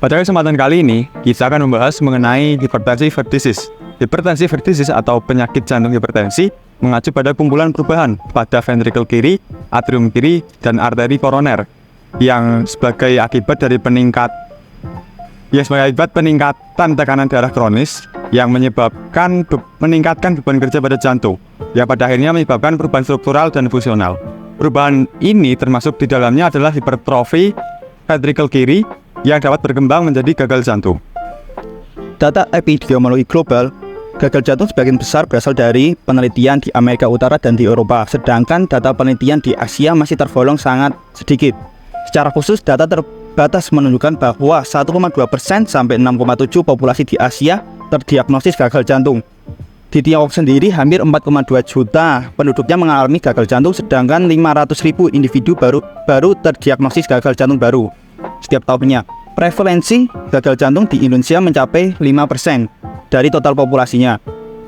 Pada kesempatan kali ini, kita akan membahas mengenai hipertensi heart disease. Hipertensi heart disease atau penyakit jantung hipertensi mengacu pada kumpulan perubahan pada ventrikel kiri, atrium kiri, dan arteri koroner yang sebagai akibat peningkatan tekanan darah kronis yang menyebabkan meningkatkan beban kerja pada jantung, yang pada akhirnya menyebabkan perubahan struktural dan fungsional. Perubahan ini termasuk di dalamnya adalah hipertrofi ventrikel kiri yang dapat berkembang menjadi gagal jantung. Data epidemiologi global, gagal jantung sebagian besar berasal dari penelitian di Amerika Utara dan di Eropa, sedangkan data penelitian di Asia masih tergolong sangat sedikit. Secara khusus, data terbatas menunjukkan bahwa 1,2% sampai 6,7% populasi di Asia terdiagnosis gagal jantung. Di Tiongkok sendiri, hampir 4,2 juta penduduknya mengalami gagal jantung, sedangkan 500.000 individu baru terdiagnosis gagal jantung baru setiap tahunnya. Prevalensi gagal jantung di Indonesia mencapai 5% dari total populasinya.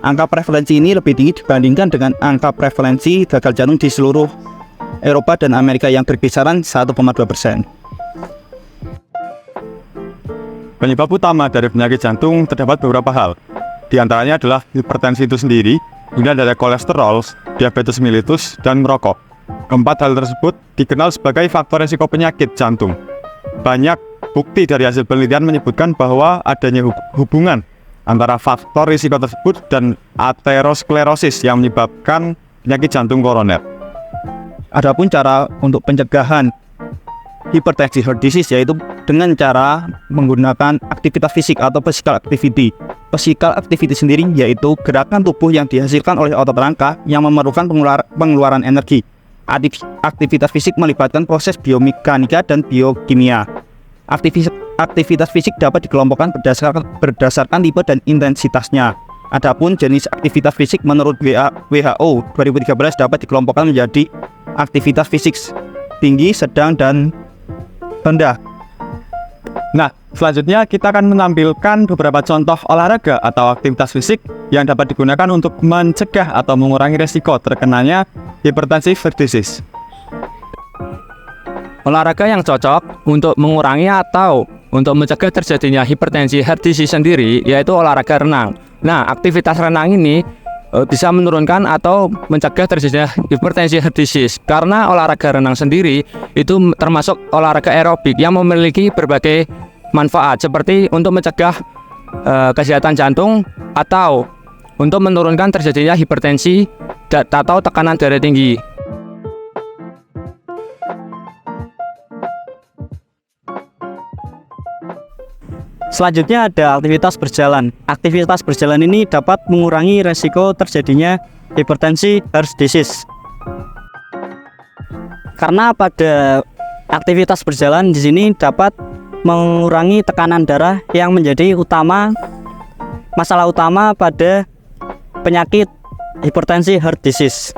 Angka prevalensi ini lebih tinggi dibandingkan dengan angka prevalensi gagal jantung di seluruh Eropa dan Amerika yang berkisaran 1,2%. Penyebab utama dari penyakit jantung terdapat beberapa hal. Di antaranya adalah hipertensi itu sendiri, kemudian ada kolesterol, diabetes mellitus, dan merokok. Keempat hal tersebut dikenal sebagai faktor risiko penyakit jantung. Banyak bukti dari hasil penelitian menyebutkan bahwa adanya hubungan antara faktor risiko tersebut dan aterosklerosis yang menyebabkan penyakit jantung koroner. Adapun cara untuk pencegahan hipertensi heart disease yaitu dengan cara menggunakan aktivitas fisik atau physical activity. Physical activity sendiri yaitu gerakan tubuh yang dihasilkan oleh otot rangka yang memerlukan pengeluaran energi. Aktivitas fisik melibatkan proses biomekanika dan biokimia. Aktivitas fisik dapat dikelompokkan berdasarkan tipe dan intensitasnya. Adapun jenis aktivitas fisik menurut WHO 2013 dapat dikelompokkan menjadi aktivitas fisik tinggi, sedang, dan rendah. Nah, selanjutnya kita akan menampilkan beberapa contoh olahraga atau aktivitas fisik yang dapat digunakan untuk mencegah atau mengurangi resiko terkenanya hipertensi heart disease. Olahraga yang cocok untuk mengurangi atau untuk mencegah terjadinya hipertensi heart disease sendiri yaitu olahraga renang. Nah, aktivitas renang ini bisa menurunkan atau mencegah terjadinya hipertensi heart disease karena olahraga renang sendiri itu termasuk olahraga aerobik yang memiliki berbagai manfaat seperti untuk mencegah kesehatan jantung atau untuk menurunkan terjadinya hipertensi atau tekanan darah tinggi. Selanjutnya ada aktivitas berjalan. Aktivitas berjalan ini dapat mengurangi resiko terjadinya hipertensi heart disease. Karena pada aktivitas berjalan di sini dapat mengurangi tekanan darah yang menjadi masalah utama pada penyakit hipertensi heart disease.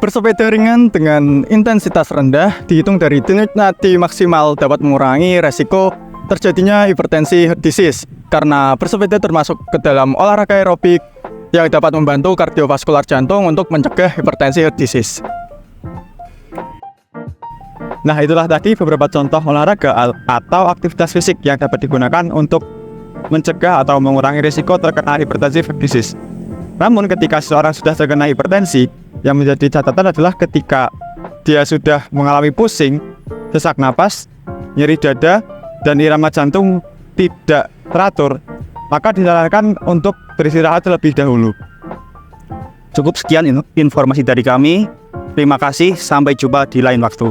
Bersepeda ringan dengan intensitas rendah dihitung dari denyut nadi maksimal dapat mengurangi resiko terjadinya hipertensi heart disease karena bersepeda termasuk ke dalam olahraga aerobik yang dapat membantu kardiovaskular jantung untuk mencegah hipertensi heart disease. Nah, itulah tadi beberapa contoh olahraga atau aktivitas fisik yang dapat digunakan untuk mencegah atau mengurangi risiko terkena hipertensi heart disease. Namun ketika seseorang sudah terkena hipertensi, yang menjadi catatan adalah ketika dia sudah mengalami pusing, sesak napas, nyeri dada, dan irama jantung tidak teratur, maka disarankan untuk beristirahat terlebih dahulu. Cukup sekian informasi dari kami. Terima kasih, sampai jumpa di lain waktu.